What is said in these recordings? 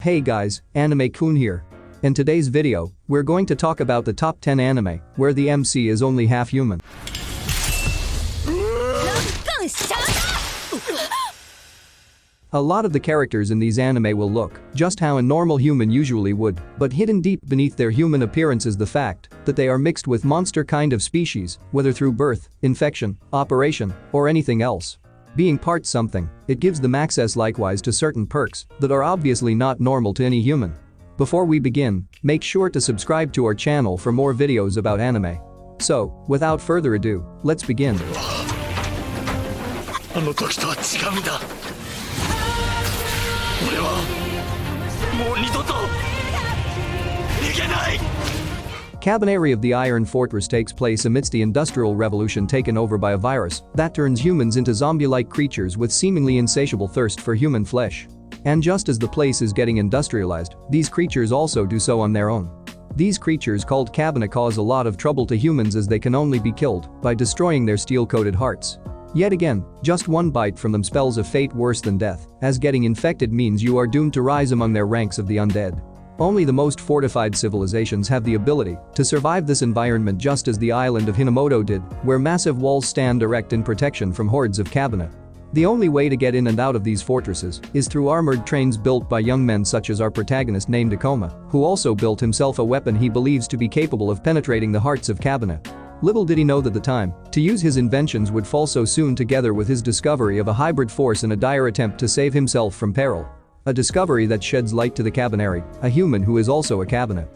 Hey guys, Anime-kun here. In today's video, we're going to talk about the top 10 anime where the MC is only half human. A lot of the characters in these anime will look just how a normal human usually would, but hidden deep beneath their human appearance is the fact that they are mixed with monster kind of species, whether through birth, infection, operation, or anything else. Being part something, it gives them access likewise to certain perks that are obviously not normal to any human. Before we begin, make sure to subscribe to our channel for more videos about anime. So, without further ado, let's begin. Cabaneri of the Iron Fortress takes place amidst the Industrial Revolution taken over by a virus that turns humans into zombie-like creatures with seemingly insatiable thirst for human flesh. And just as the place is getting industrialized, these creatures also do so on their own. These creatures called Cabana cause a lot of trouble to humans as they can only be killed by destroying their steel-coated hearts. Yet again, just one bite from them spells a fate worse than death, as getting infected means you are doomed to rise among their ranks of the undead. Only the most fortified civilizations have the ability to survive this environment, just as the island of Hinamoto did, where massive walls stand erect in protection from hordes of Cabana. The only way to get in and out of these fortresses is through armored trains built by young men such as our protagonist named Akoma, who also built himself a weapon he believes to be capable of penetrating the hearts of Cabana. Little did he know that the time to use his inventions would fall so soon, together with his discovery of a hybrid force in a dire attempt to save himself from peril. A discovery that sheds light to the Cabaneri, a human who is also a Cabana.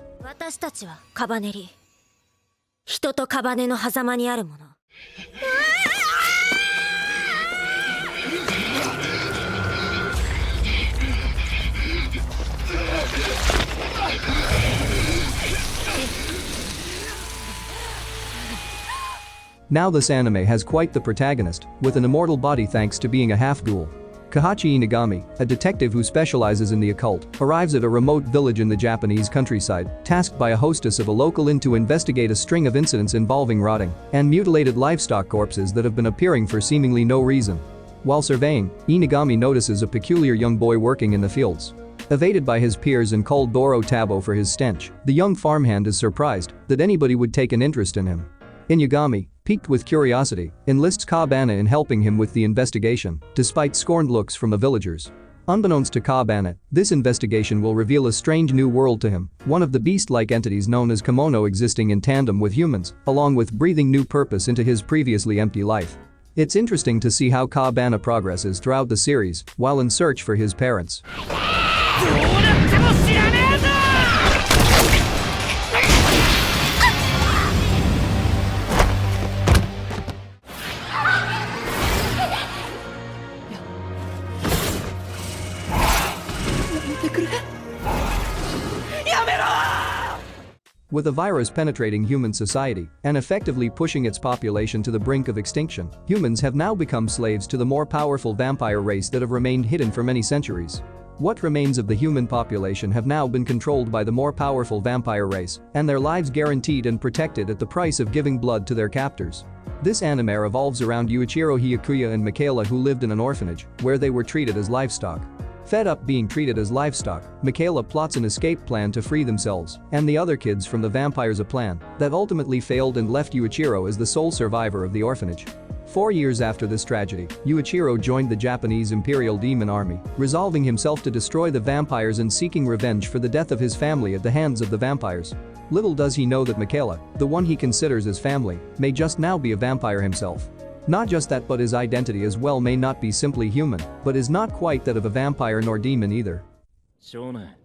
Now this anime has quite the protagonist, with an immortal body thanks to being a half-ghoul. Kahachi Inagami, a detective who specializes in the occult, arrives at a remote village in the Japanese countryside, tasked by a hostess of a local inn to investigate a string of incidents involving rotting and mutilated livestock corpses that have been appearing for seemingly no reason. While surveying, Inagami notices a peculiar young boy working in the fields. Evaded by his peers and called Doro Tabo for his stench, the young farmhand is surprised that anybody would take an interest in him. Inagami, piqued with curiosity, enlists Cabana in helping him with the investigation, despite scorned looks from the villagers. Unbeknownst to Cabana, this investigation will reveal a strange new world to him, one of the beast-like entities known as Kemono existing in tandem with humans, along with breathing new purpose into his previously empty life. It's interesting to see how Cabana progresses throughout the series, while in search for his parents. With a virus penetrating human society and effectively pushing its population to the brink of extinction, humans have now become slaves to the more powerful vampire race that have remained hidden for many centuries. What remains of the human population have now been controlled by the more powerful vampire race, and their lives guaranteed and protected at the price of giving blood to their captors. This anime revolves around Yuichiro Hyakuya and Michaela, who lived in an orphanage where they were treated as livestock. Fed up being treated as livestock, Michaela plots an escape plan to free themselves and the other kids from the vampires, a plan that ultimately failed and left Yuichiro as the sole survivor of the orphanage. 4 years after this tragedy, Yuichiro joined the Japanese Imperial Demon Army, resolving himself to destroy the vampires and seeking revenge for the death of his family at the hands of the vampires. Little does he know that Michaela, the one he considers as family, may just now be a vampire himself. Not just that, but his identity as well may not be simply human, but is not quite that of a vampire nor demon either. 少年、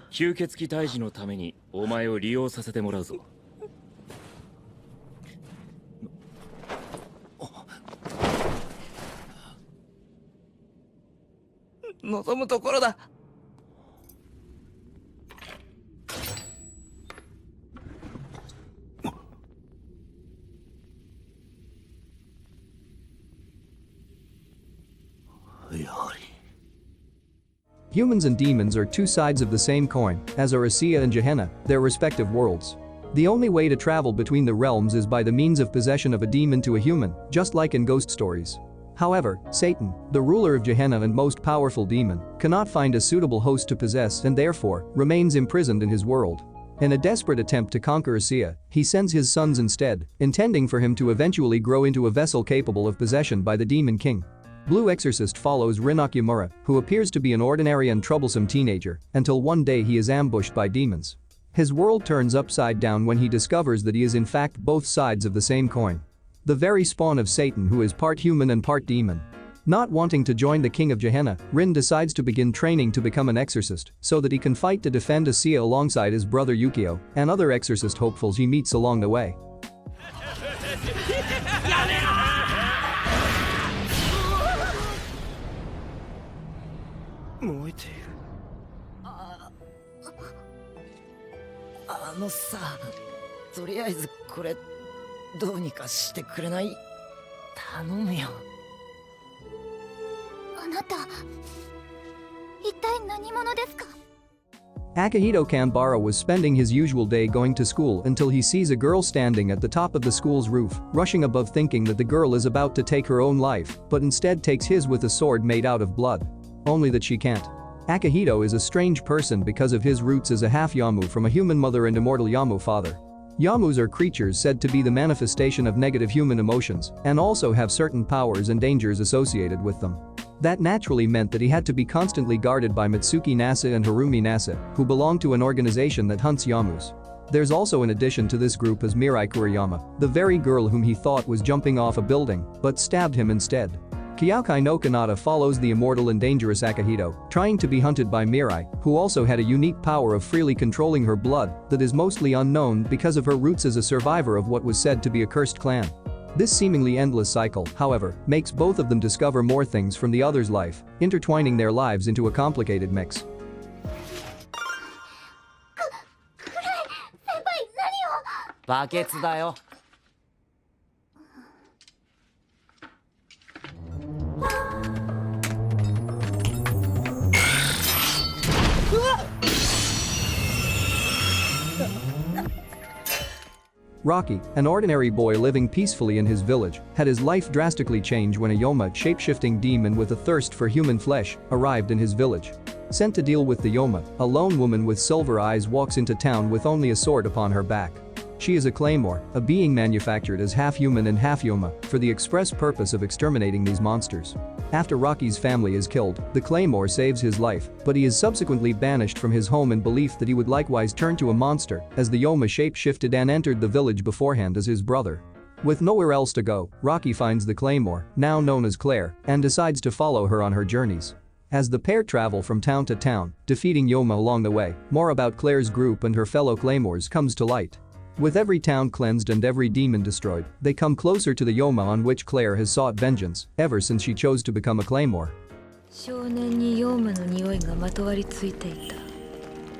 吸血鬼退治のためにお前を利用させてもらうぞ。望むところだ。Humans and demons are two sides of the same coin, as are Asiya and Jihen, their respective worlds. The only way to travel between the realms is by the means of possession of a demon to a human, just like in ghost stories. However, Satan, the ruler of Gehenna and most powerful demon, cannot find a suitable host to possess and therefore remains imprisoned in his world. In a desperate attempt to conquer Asiya, he sends his sons instead, intending for him to eventually grow into a vessel capable of possession by the demon king. Blue Exorcist follows Rin Okumura, who appears to be an ordinary and troublesome teenager, until one day he is ambushed by demons. His world turns upside down when he discovers that he is in fact both sides of the same coin. The very spawn of Satan, who is part human and part demon. Not wanting to join the king of Gehenna, Rin decides to begin training to become an exorcist so that he can fight to defend Asiya alongside his brother Yukio and other exorcist hopefuls he meets along the way. Akihito Kanbara was spending his usual day going to school until he sees a girl standing at the top of the school's roof, rushing above thinking that the girl is about to take her own life, but instead takes his with a sword made out of blood. Only that she can't. Akihito is a strange person because of his roots as a half Yamu from a human mother and immortal Yamu father. Yamus are creatures said to be the manifestation of negative human emotions and also have certain powers and dangers associated with them. That naturally meant that he had to be constantly guarded by Mitsuki Nasa and Harumi Nasa, who belong to an organization that hunts Yamus. There's also an addition to this group as Mirai Kuriyama, the very girl whom he thought was jumping off a building but stabbed him instead. Kyokai no Kanata follows the immortal and dangerous Akihito, trying to be hunted by Mirai, who also had a unique power of freely controlling her blood that is mostly unknown because of her roots as a survivor of what was said to be a cursed clan. This seemingly endless cycle, however, makes both of them discover more things from the other's life, intertwining their lives into a complicated mix. Rocky, an ordinary boy living peacefully in his village, had his life drastically changed when a Yoma shape-shifting demon with a thirst for human flesh arrived in his village. Sent to deal with the Yoma, a lone woman with silver eyes walks into town with only a sword upon her back. She is a claymore, a being manufactured as half human and half Yoma for the express purpose of exterminating these monsters. After Rocky's family is killed, the claymore saves his life, but he is subsequently banished from his home in belief that he would likewise turn to a monster as the Yoma shape-shifted and entered the village beforehand as his brother. With nowhere else to go, Rocky finds the claymore, now known as Claire, and decides to follow her on her journeys. As the pair travel from town to town, defeating Yoma along the way, more about Claire's group and her fellow claymores comes to light. With every town cleansed and every demon destroyed, they come closer to the Yoma on which Claire has sought vengeance ever since she chose to become a claymore. 少年にヨウムの匂いがまとわりついていた。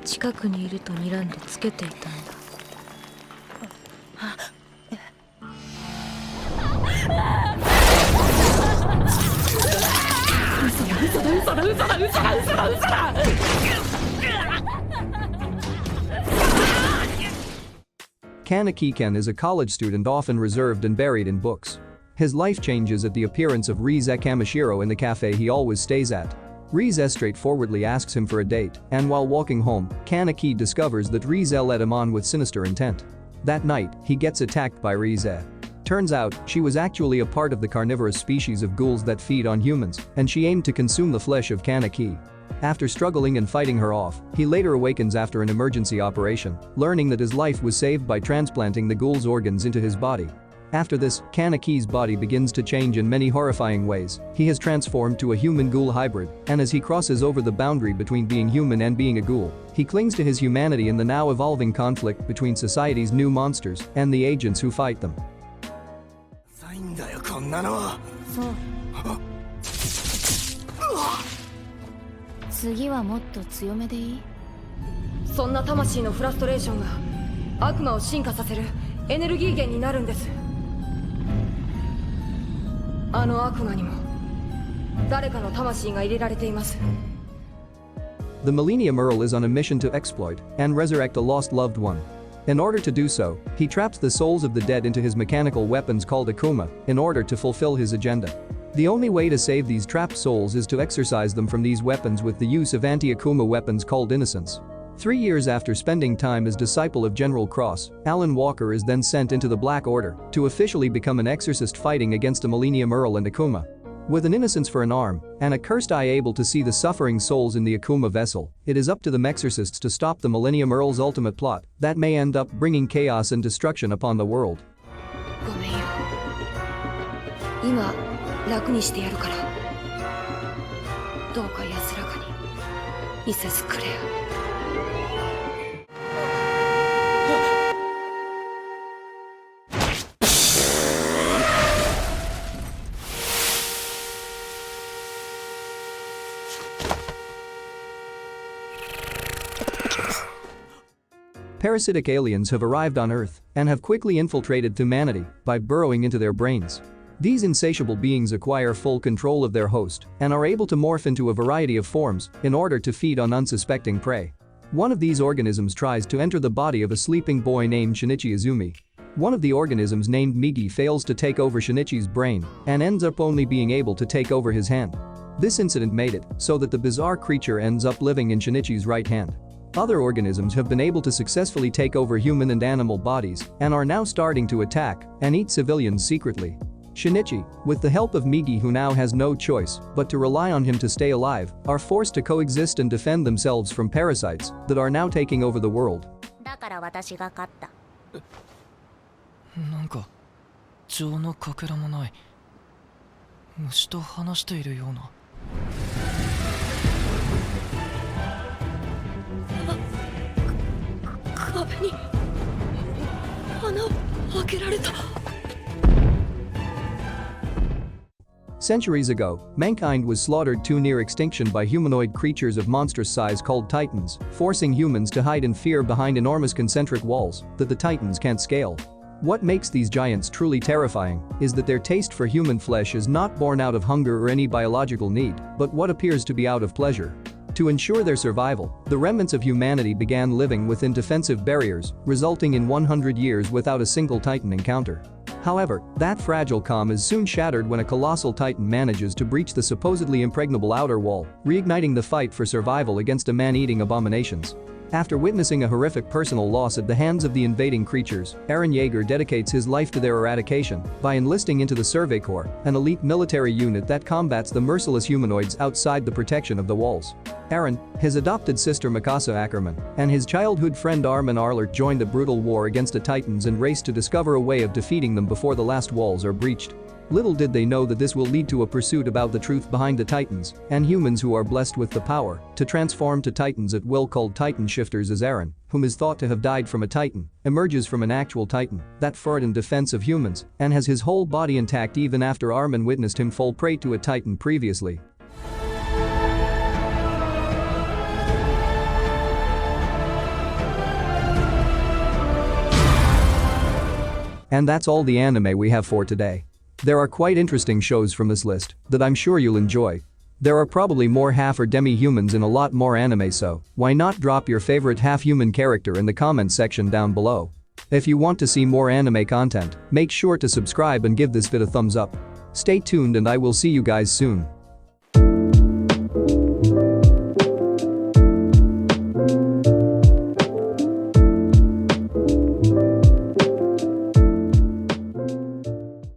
近くにいると睨んでつけていたんだ。嘘だ。Kaneki-ken is a college student often reserved and buried in books. His life changes at the appearance of Rize Kamishiro in the cafe he always stays at. Rize straightforwardly asks him for a date, and while walking home, Kaneki discovers that Rize led him on with sinister intent. That night, he gets attacked by Rize. Turns out, she was actually a part of the carnivorous species of ghouls that feed on humans, and she aimed to consume the flesh of Kaneki. After struggling and fighting her off, he later awakens after an emergency operation, learning that his life was saved by transplanting the ghoul's organs into his body. After this, Kaneki's body begins to change in many horrifying ways. He has transformed to a human-ghoul hybrid, and as he crosses over the boundary between being human and being a ghoul, he clings to his humanity in the now evolving conflict between society's new monsters and the agents who fight them. 次はもっと強めでいい？そんな魂のフラストレーションが悪魔を進化させるエネルギー源になるんです。あの悪魔にも誰かの魂が入れられています。 The Millennium Earl is on a mission to exploit and resurrect a lost loved one. In order to do so, he traps the souls of the dead into his mechanical weapons called Akuma in order to fulfill his agenda. The only way to save these trapped souls is to exorcise them from these weapons with the use of anti-Akuma weapons called innocence. 3 years after spending time as disciple of General Cross, Alan Walker is then sent into the Black Order to officially become an exorcist fighting against a Millennium Earl and Akuma. With an innocence for an arm and a cursed eye able to see the suffering souls in the Akuma vessel, it is up to the Mexorcists to stop the Millennium Earl's ultimate plot that may end up bringing chaos and destruction upon the world. ごめんよ。今楽にしてやるから。どうか安らかに見せずくれよ。Parasitic aliens have arrived on Earth and have quickly infiltrated humanity by burrowing into their brains. These insatiable beings acquire full control of their host and are able to morph into a variety of forms in order to feed on unsuspecting prey. One of these organisms tries to enter the body of a sleeping boy named Shinichi Izumi. One of the organisms named Migi fails to take over Shinichi's brain and ends up only being able to take over his hand. This incident made it so that the bizarre creature ends up living in Shinichi's right hand. Other organisms have been able to successfully take over human and animal bodies and are now starting to attack and eat civilians secretly. Shinichi, with the help of Migi who now has no choice but to rely on him to stay alive, are forced to coexist and defend themselves from parasites that are now taking over the world. だから私が勝った。なんか情のかけらもない。虫と話しているような。壁に穴を開けられた。Centuries ago, mankind was slaughtered to near extinction by humanoid creatures of monstrous size called titans, forcing humans to hide in fear behind enormous concentric walls that the titans can't scale. What makes these giants truly terrifying is that their taste for human flesh is not born out of hunger or any biological need, but what appears to be out of pleasure. To ensure their survival, the remnants of humanity began living within defensive barriers, resulting in 100 years without a single titan encounter. However, that fragile calm is soon shattered when a colossal titan manages to breach the supposedly impregnable outer wall, reigniting the fight for survival against a man-eating abominations. After witnessing a horrific personal loss at the hands of the invading creatures, Eren Yeager dedicates his life to their eradication by enlisting into the Survey Corps, an elite military unit that combats the merciless humanoids outside the protection of the walls. Eren, his adopted sister Mikasa Ackerman, and his childhood friend Armin Arlert join the brutal war against the Titans and race to discover a way of defeating them before the last walls are breached. Little did they know that this will lead to a pursuit about the truth behind the Titans and humans who are blessed with the power to transform to Titans at will called Titan Shifters as Eren, whom is thought to have died from a Titan, emerges from an actual Titan that fought in defense of humans and has his whole body intact even after Armin witnessed him fall prey to a Titan previously. And that's all the anime we have for today. There are quite interesting shows from this list that I'm sure you'll enjoy. There are probably more half or demi-humans in a lot more anime, so why not drop your favorite half-human character in the comments section down below. If you want to see more anime content, make sure to subscribe and give this vid a thumbs up. Stay tuned and I will see you guys soon.